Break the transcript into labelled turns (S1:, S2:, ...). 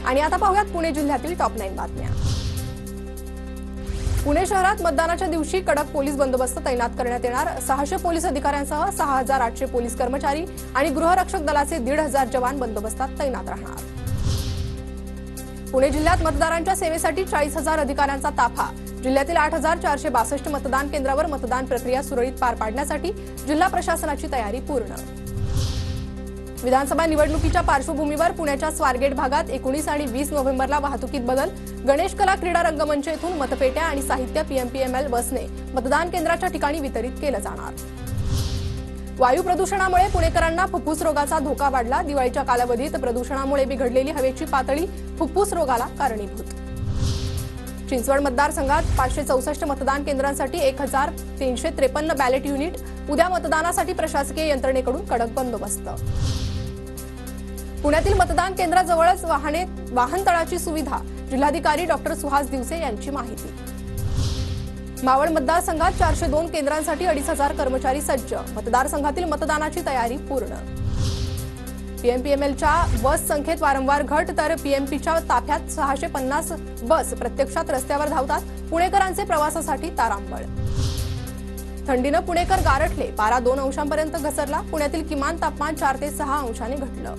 S1: आणि आता पाहूयात पुणे जिल्ह्यातील टॉप 9 बातम्या। पुणे शहरात मतदानाच्या दिवशी कडक पोलीस बंदोबस्त तैनात करण्यात येणार। 600 पोलीस अधिकाऱ्यांसह 6800 पोलीस कर्मचारी आणि गृहरक्षक दलाचे 1500 जवान बंदोबस्तात तैनात राहणार। पुणे जिल्ह्यात मतदारांच्या सेवेसाठी 40,000 अधिकाऱ्यांचा ताफा। जिल्ह्यातील 8462 मतदान केंद्रावर मतदान प्रक्रिया सुरळीत पार पाडण्यासाठी जिल्हा प्रशासनाची तयारी पूर्ण। विधानसभा निवडणुकीच्या पार्श्वभूमीवर पुण्याच्या स्वारगेट भागात 19 आणि 20 नोव्हेंबरला वाहतुकीत बदल। गणेश कला क्रीडा रंगमंच येथून मतपेट्या आणि साहित्य पीएमपीएमएल बसने मतदान केंद्राच्या ठिकाणी वितरित केलं जाणार। वायू प्रदूषणामुळे पुणेकरांना फुफ्फुस रोगाचा धोका वाढला। दिवाळीच्या कालावधीत प्रदूषणामुळे बिघडलेली हवेची पातळी फुफ्फुस रोगाला कारणीभूत। चिंचवड मतदारसंघात 564 मतदान केंद्रांसाठी 1353 बॅलेट युनिट। उद्या मतदानासाठी प्रशासकीय यंत्रणेकडून कडक बंदोबस्त। पुण्यातील मतदान केंद्राजवळच वाहन तळाची सुविधा। जिल्हाधिकारी डॉक्टर सुहास दिवसे यांची माहिती। मावळ मतदारसंघात 402 केंद्रांसाठी 2500 कर्मचारी सज्ज। मतदारसंघातील मतदानाची तयारी पूर्ण। पीएमपीएमएलच्या बस संख्येत वारंवार घट, तर पीएमपीच्या ताफ्यात 650 बस प्रत्यक्षात रस्त्यावर धावतात। पुणेकरांचे प्रवासासाठी तारांबळ। थंडीनं पुणेकर गारठले। पारा 2 अंशांपर्यंत घसरला। पुण्यातील किमान तापमान 4 ते 6 अंशांनी घटलं।